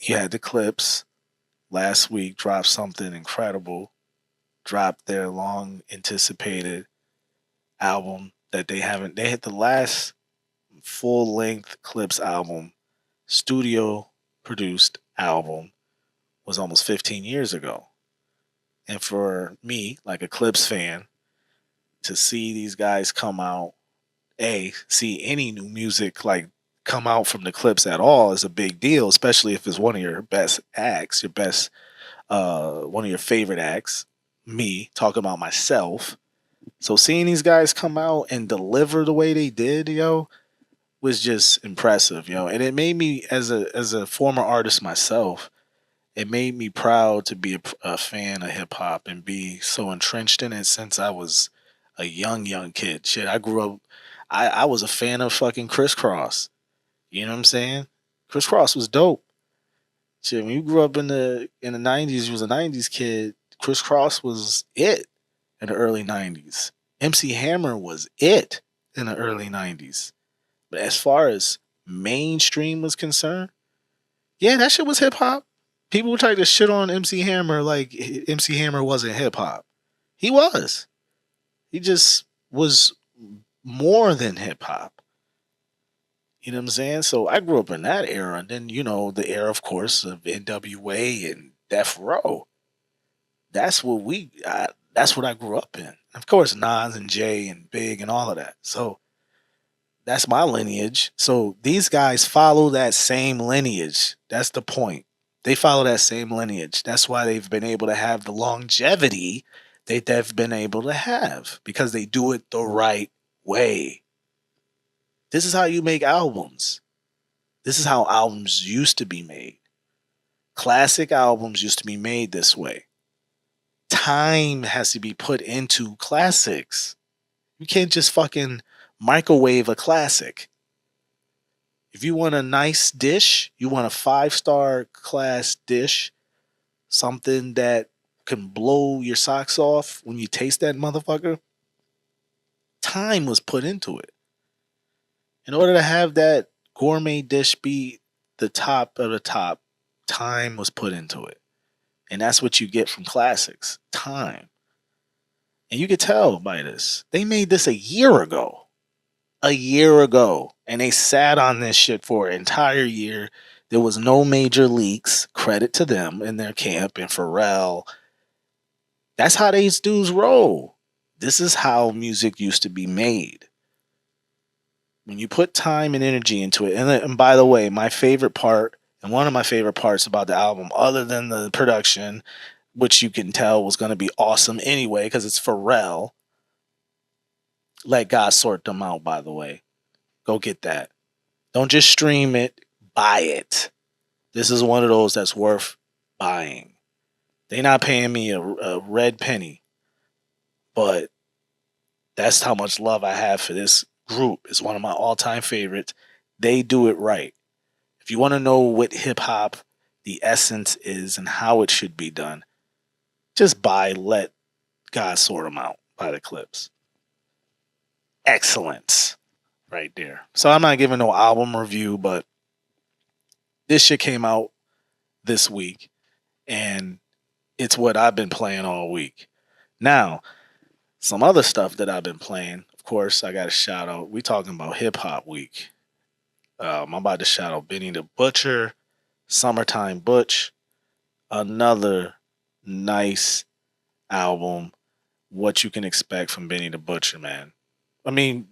You had the Clipse last week dropped something incredible, dropped their long anticipated album that they hit the last full length Clipse album, studio produced album, was almost 15 years ago. And for me, like a Clipse fan, to see these guys come out, see any new music like come out from the Clipse at all is a big deal, especially if it's one of your best acts, your best one of your favorite acts. Me talking about myself. So seeing these guys come out and deliver the way they did, yo, was just impressive, yo. And it made me, as a former artist myself, it made me proud to be a fan of hip hop and be so entrenched in it since I was a young kid. Shit, I grew up. I was a fan of fucking Crisscross. You know what I'm saying? Crisscross was dope. Shit, when you grew up in the '90s, you was a '90s kid. Crisscross was it in the early '90s. MC Hammer was it in the early '90s. But as far as mainstream was concerned, yeah, that shit was hip hop. People would try to shit on MC Hammer like MC Hammer wasn't hip hop. He was. He just was more than hip hop. You know what I'm saying? So I grew up in that era, and then the era, of course, of NWA and Death Row. That's what I grew up in. Of course, Nas and Jay and Big and all of that. So that's my lineage. So these guys follow that same lineage. That's the point. They follow that same lineage. That's why they've been able to have the longevity that they've been able to have because they do it the right way. This is how you make albums. This is how albums used to be made. Classic albums used to be made this way. Time has to be put into classics. You can't just fucking microwave a classic. If you want a nice dish, you want a five-star class dish, something that can blow your socks off when you taste that motherfucker, time was put into it. In order to have that gourmet dish be the top of the top, time was put into it. And that's what you get from classics, time. And you could tell by this. They made this a year ago. A year ago. And they sat on this shit for an entire year. There was no major leaks. Credit to them in their camp and Pharrell. That's how these dudes roll. This is how music used to be made. When you put time and energy into it, and by the way, my favorite part, and one of my favorite parts about the album, other than the production, which you can tell was going to be awesome anyway, because it's Pharrell. Let God sort them out, by the way. Go get that. Don't just stream it, buy it. This is one of those that's worth buying. They not paying me a red penny, but that's how much love I have for this group. It's one of my all-time favorites. They do it right. If you want to know what hip hop, the essence is and how it should be done, just buy Let God Sort Them Out by the Clipse. Excellence right there. So I'm not giving no album review, but this shit came out this week and it's what I've been playing all week. Now, some other stuff that I've been playing, of course, I got a shout out. We talking about hip hop week. I'm about to shout out Benny the Butcher, Summertime Butch, another nice album. What you can expect from Benny the Butcher, man. I mean,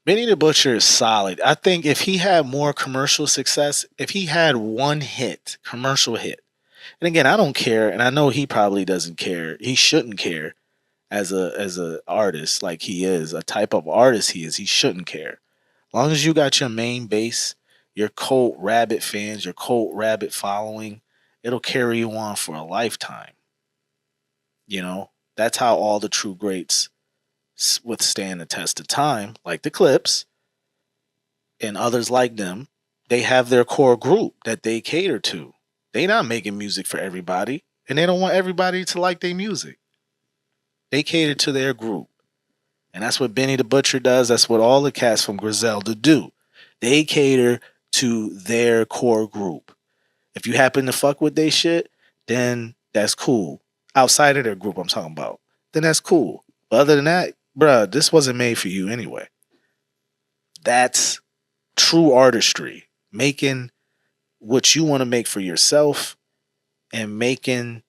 Benny the Butcher is solid. I think if he had more commercial success, if he had one hit, commercial hit, and again, I don't care, and I know he probably doesn't care. He shouldn't care as a artist like he is, a type of artist he is. He shouldn't care. As long as you got your main base, your cult rabbit fans, your cult rabbit following, it'll carry you on for a lifetime. That's how all the true greats withstand the test of time, like the Clips and others like them. They have their core group that they cater to. They not making music for everybody, and they don't want everybody to like their music. They cater to their group. And that's what Benny the Butcher does. That's what all the cats from Griselda do. They cater to their core group. If you happen to fuck with they shit, then that's cool. Outside of their group, I'm talking about. Then that's cool. But other than that, bruh, this wasn't made for you anyway. That's true artistry. Making what you want to make for yourself and making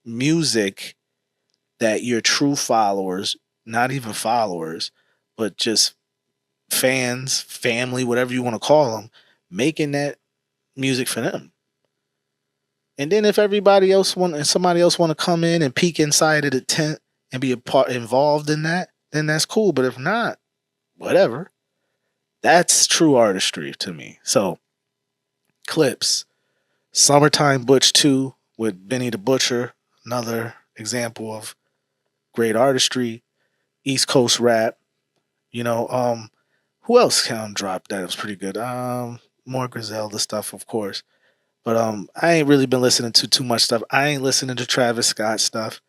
music that your true followers, not even followers, but just fans, family, whatever you want to call them, making that music for them. And then if everybody else want and somebody else want to come in and peek inside of the tent and be a part involved in that, then that's cool. But if not, whatever. That's true artistry to me. So Clipse, Summertime Butch 2 with Benny the Butcher, another example of great artistry. East Coast rap, you know, who else can drop that? It was pretty good. More Griselda stuff, of course. But I ain't really been listening to too much stuff. I ain't listening to Travis Scott stuff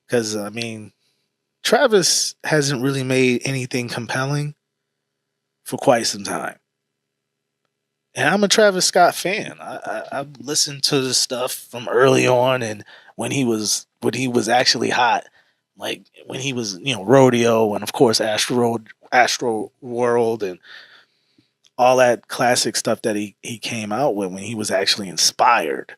because I mean, Travis hasn't really made anything compelling for quite some time. And I'm a Travis Scott fan. I've listened to the stuff from early on, and when he was actually hot, like when he was Rodeo, and of course Astro World, and all that classic stuff that he came out with when he was actually inspired,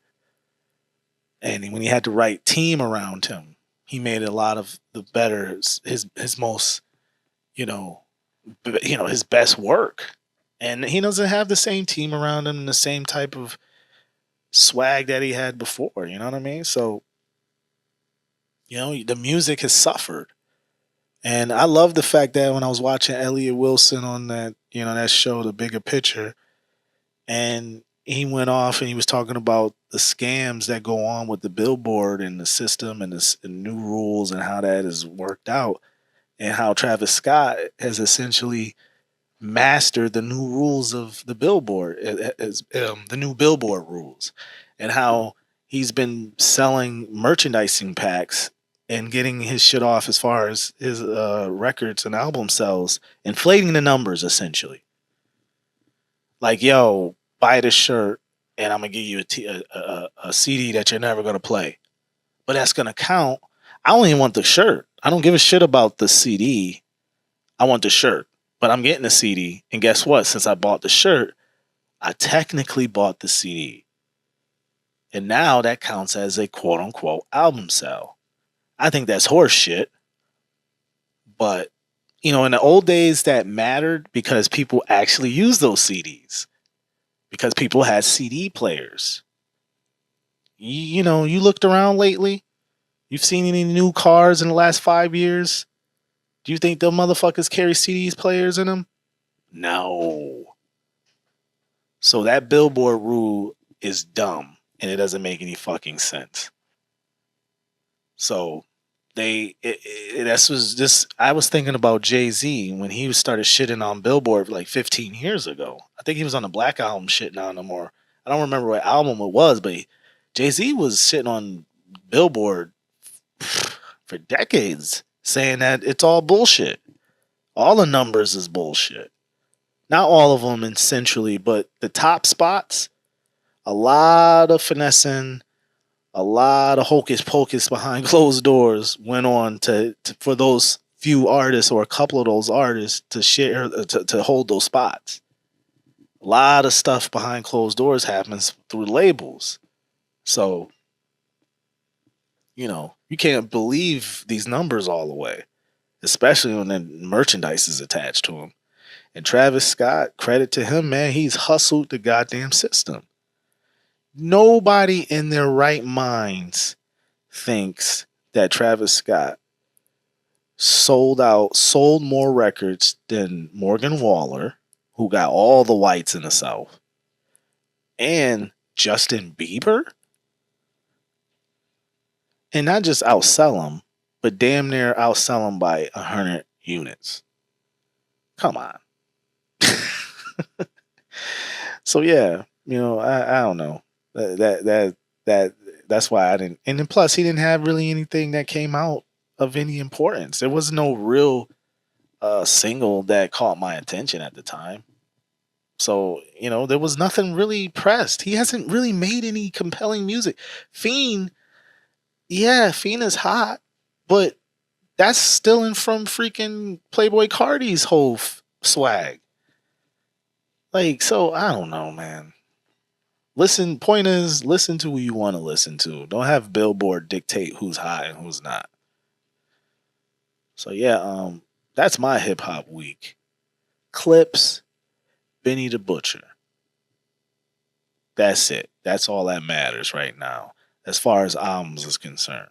and when he had the right team around him, he made a lot of the better his most you know his best work. And he doesn't have the same team around him and the same type of swag that he had before. You know what I mean? So the music has suffered. And I love the fact that when I was watching Elliot Wilson on that show, The Bigger Picture, and he went off and he was talking about the scams that go on with the Billboard and the system and the new rules and how that is worked out, and how Travis Scott has essentially mastered the new rules of the Billboard, the new Billboard rules, and how he's been selling merchandising packs and getting his shit off as far as his records and album sales, inflating the numbers essentially. Like, yo, buy this shirt and I'm gonna give you a CD that you're never gonna play, but that's gonna count. I only want the shirt. I don't give a shit about the CD. I want the shirt, but I'm getting the CD. And guess what? Since I bought the shirt, I technically bought the CD. And now that counts as a quote unquote album sale. I think that's horse shit. But, in the old days, that mattered because people actually used those CDs, because people had CD players. You looked around lately, you've seen any new cars in the last 5 years? Do you think the motherfuckers carry CDs players in them? No. So that Billboard rule is dumb and it doesn't make any fucking sense. So that's was just I was thinking about Jay-Z when he started shitting on Billboard like 15 years ago. I think he was on the Black Album shit now no more. I don't remember what album it was, but Jay-Z was sitting on Billboard for decades saying that it's all bullshit. All the numbers is bullshit. Not all of them essentially, but the top spots, a lot of finessing, a lot of hocus pocus behind closed doors went on to for those few artists or a couple of those artists to share to hold those spots. A lot of stuff behind closed doors happens through labels. So, you can't believe these numbers all the way, especially when the merchandise is attached to them. And Travis Scott, credit to him, man, he's hustled the goddamn system. Nobody in their right minds thinks that Travis Scott sold more records than Morgan Waller, who got all the whites in the South, and Justin Bieber. And not just outsell him, but damn near outsell him by 100 units. Come on. So yeah, I don't know. That's why I didn't. And then plus, he didn't have really anything that came out of any importance. There was no real single that caught my attention at the time. So, there was nothing really pressed. He hasn't really made any compelling music. Fiend, yeah, Fiend is hot, but that's stealing from freaking Playboy Cardi's whole swag. Like, so I don't know, man. Point is, listen to who you want to listen to. Don't have Billboard dictate who's hot and who's not. So yeah, that's my hip hop week. Clipse, Benny the Butcher. That's it. That's all that matters right now, as far as albums is concerned.